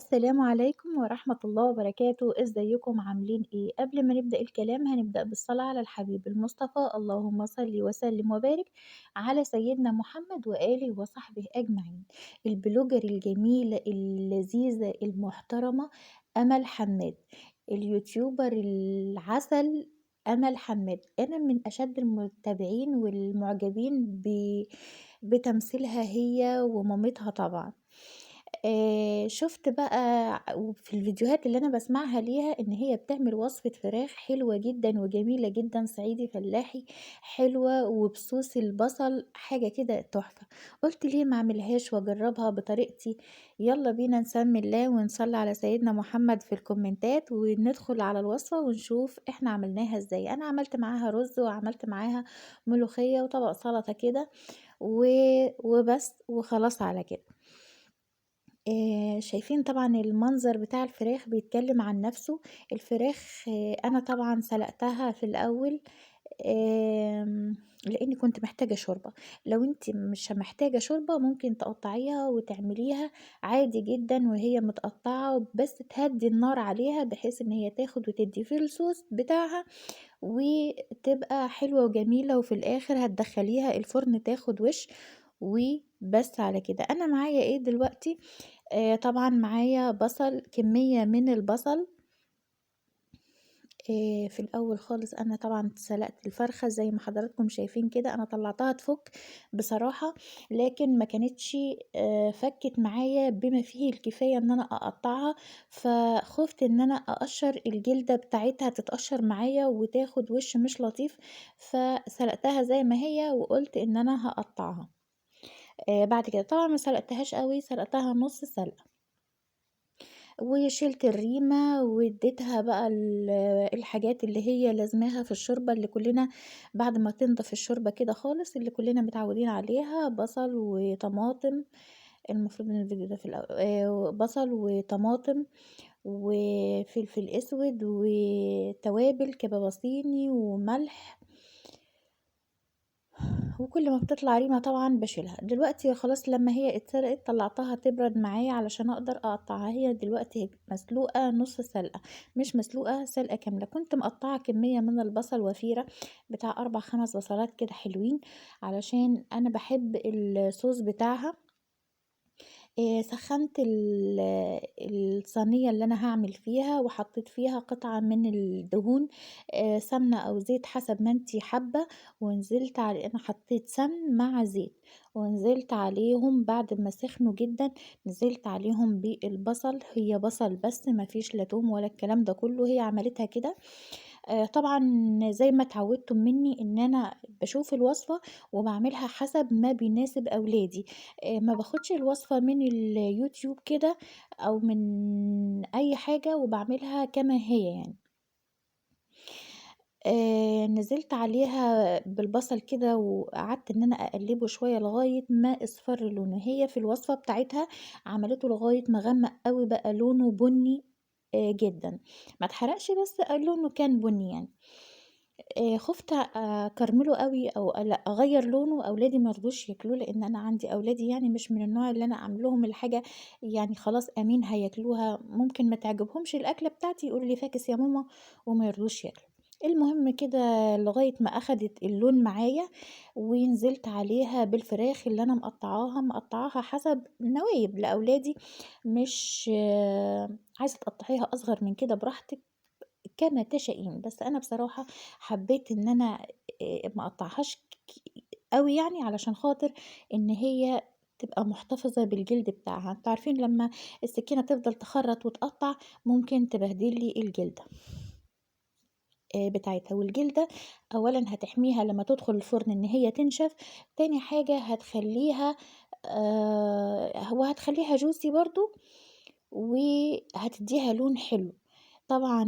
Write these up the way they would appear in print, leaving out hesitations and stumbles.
السلام عليكم ورحمة الله وبركاته، إزيكم عاملين إيه؟ قبل ما نبدأ الكلام هنبدأ بالصلاة على الحبيب المصطفى، اللهم صل وسلم وبارك على سيدنا محمد وآله وصحبه أجمعين. البلوجر الجميلة اللذيذة المحترمة أمل حماد، اليوتيوبر العسل أمل حماد، أنا من أشد المتابعين والمعجبين بتمثيلها هي ومامتها طبعًا. شُفت بقى وفي الفيديوهات اللي أنا باسمعها ليها إن هي بتعمل وصفة فراخ حلوة جدًا وجميلة جدًا صعيدي فلاحي، حلوة وبصوص البصل حاجة كده تحفة. قُلت ليه ما أعملهاش وأجرّبها بطريقتي، يالّا بينا نسمّي الله ونصلّي على سيدنا محمد في الكومنتات وندخل على الوصفة ونشوف إحنا عملناها إزاي. أنا عملت معاها رُز وعملت معاها ملوخية وطبق سلطة كده و وبس وخلاص على كده. شايفين طبعًا المنظر بتاع الفراخ بيتكلم عن نفسه. الفراخ أنا طبعًا سلقتها في الأول، آمم، لإني كنت محتاجة شوربة. لو أنتِ مش محتاجة شوربة ممكن تقطّعيها وتعمليها عادي جدًا وهي متقطّعة، بس تهدّي النار عليها بحيث إن هي تاخد وتدّي في الصوص بتاعها وتبقى حلوة وجميلة، وفي الآخر هتدخّليها الفرن تاخد وِش وبس على كده. أنا معايا إيه دلوقتي، طبعًا معايا بصل، كمية من البصل. في الأول خالص أنا طبعًا سلقت الفرخة زي ما حضراتكم شايفين كده، أنا طلّعتها تفُك بصراحة، لكن ما كانتش فكِّت معايا بما فيه الكفاية إن أنا أقطّعها، فخُفت إن أنا أقشّر الجلدة بتاعتها تتقشّر معايا وتاخد وِش مش لطيف، فسلقتها زي ما هي وقُلت إن أنا هاقطّعها. بعد كده طبعًا ما سلقتهاش أوي، سلقتها نُص سلقة. وشِلت الريمة واديتها بقى الحاجات اللي هي لازماها في الشوربة اللي كلنا بعد ما تنضف الشوربة كده خالص اللي كلنا متعودين عليها، بصل وطماطم. المفروض إن الفيديو ده في الأول، بصل وطماطم وفلفل أسود وتوابل كبابة صيني وملح. وكل ما بتطلع ريمة طبعًا باشيلها. دلوقتي خلاص لمّا هي اتسلقت طلّعتها تبرد معايا علشان أقدر أقطّعها. هي دلوقتي مسلوقة نُص سلقة، مش مسلوقة سلقة كاملة. كنت مقطّعة كمية من البصل وفيرة بتاع 4، 5 بصلات كده حلوين، علشان أنا باحب الصوص بتاعها. سخّنت الصينية اللي أنا هاعمل فيها وحطيت فيها قطعة من الدهون، سمنة أو زيت حسب ما أنتِ حابة، ونزلت أنا حطيت سمن مع زيت، ونزلت عليهم بعد ما سخنوا جدًا، نزلت عليهم بالبصل. هي بصل بس ما فيش لا توم ولا الكلام ده كله، هي عملتها كده. طبعًا زي ما اتعودتم منّي إن أنا باشوف الوصفة وباعملها حسب ما بيناسب أولادي. ما باخدش الوصفة من اليوتيوب كده أو من أي حاجة وباعملها كما هي يعني. نزلت عليها بالبصل كده وقعدت إن أنا أقلّبه شوية لغاية ما اصفر لونه. هي في الوصفة بتاعتها عملته لغاية ما غمّق أوي بقى لونه بني جدًا، ما اتحرقش بس لونه كان بني يعني. خُفت أكرمله أوي أو لأ أغيّر لونه، أولادي ما رضوش ياكلوه، لإن أنا عندي أولادي يعني مش من النوع اللي أنا أعمل لهم الحاجة يعني خلاص آمين هياكلوها، ممكن ما تعجبهمش الأكلة بتاعتي يقولوا لي فاكس يا ماما وما يرضوش ياكلوا. المهم كده لغاية ما أخدت اللون معايا، ونزلت عليها بالفراخ اللي أنا مقطعاها حسب نوايب لأولادي، مش عايزة تقطعيها أصغر من كده براحتك كما تشائين. بس أنا بصراحة حبيت إن أنا ما أقطّعهاش أوي يعني علشان خاطر إن هي تبقى محتفظة بالجلد بتاعها. أنتم عارفين لمّا السكينة تفضل تخرّط وتقطّع ممكن تبهدل لي الجلدة بتاعتها. والجلدة أولًا هتحميها لمّا تدخل الفرن إن هي تنشف، تاني حاجة هتخلّيها وهتخلّيها juicy برضه، وهتدّيها لون حلو. طبعًا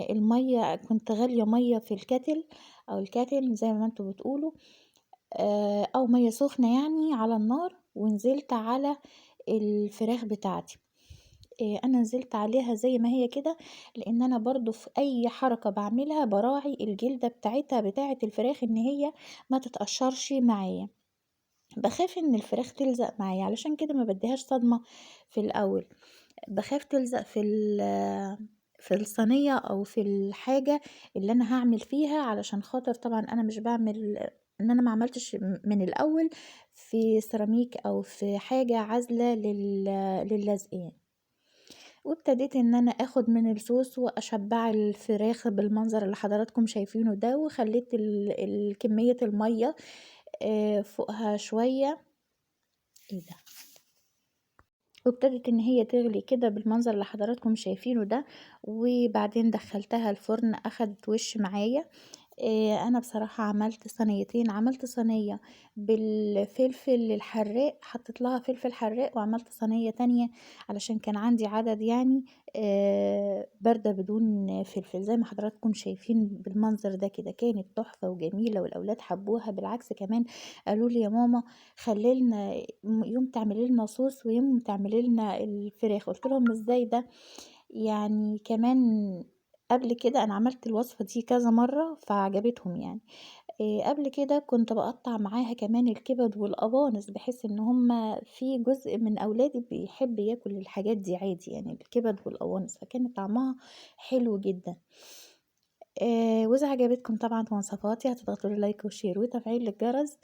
المَيّة كنت غالية مَيّة في الكاتل أو الكاتل زي ما أنتم بتقولوا، أو مَيّة سخنة يعني على النار، ونزلت على الفراخ بتاعتي. أنا نزلت عليها زي ما هي كده، لإن أنا برضه في أي حركة باعملها باراعي الجلدة بتاعتها بتاعة الفراخ إن هي ما تتقشّرش معايا. باخاف إن الفراخ تلزق معايا، علشان كده ما بادّيهاش صدمة في الأول. باخاف تلزق في الصينية أو في الحاجة اللي أنا هاعمل فيها، علشان خاطر طبعًا أنا مش باعمل إن أنا ما عملتش من الأول في سيراميك أو في حاجة عازلة للزق يعني. وابتديت إن أنا آخد من الصوص وأشبّع الفراخ بالمنظر اللي حضراتكم شايفينه ده، وخلّيت كمية المَيّة فوقها شوية. إيه ده! وابتدت إن هي تغلي كده بالمنظر اللي حضراتكم شايفينه ده، وبعدين دخّلتها الفرن أخدت وِش معايا. أنا بصراحة عملت صينيتين، عملت صينية بالفلفل الحراق، حطيت لها فلفل حراق، وعملت صينية تانية علشان كان عندي عدد يعني باردة بدون فلفل، زي ما حضراتكم شايفين بالمنظر ده كده، كانت تحفة وجميلة والأولاد حبوها، بالعكس كمان قالوا لي: "يا ماما خلّي لنا يوم تعملي لنا صوص ويوم تعملي لنا الفراخ." قُلت لهم: "إزاي ده؟" يعني كمان قبل كده أنا عملت الوصفة دي كذا مرّة فعجبتهم يعني. قبل كده كنت باقطّع معاها كمان الكبد والقوانص، بحيث إن هُم في جزء من أولادي بيحب ياكل الحاجات دي عادي يعني الكبد والقوانص، فكان طعمها حلو جدًا. وإذا عجبتكم طبعًا وصفاتي هتضغطوا لي لايك وشير وتفعيل الجرس،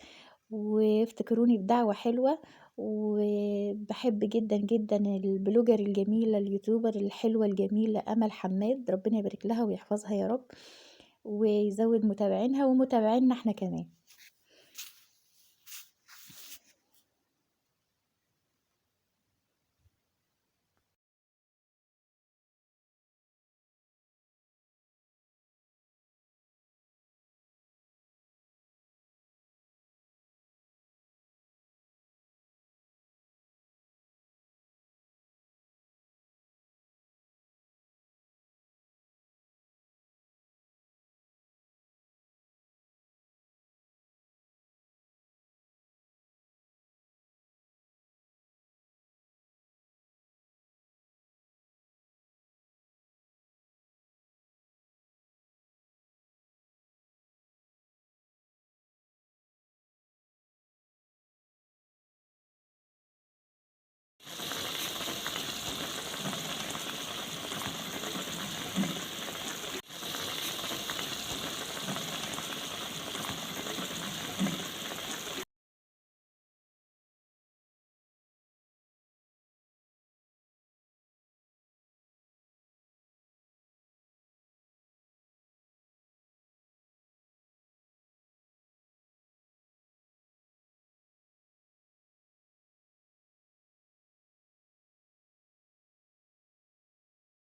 وافتكروني بدعوة حلوة، وباحب جدًا، جدًا البلوجر الجميلة اليوتيوبر الحلوة الجميلة أمل حماد، ربنا يبارك لها ويحفظها يا رب، ويزوّد متابعينها ومتابعيننا إحنا كمان.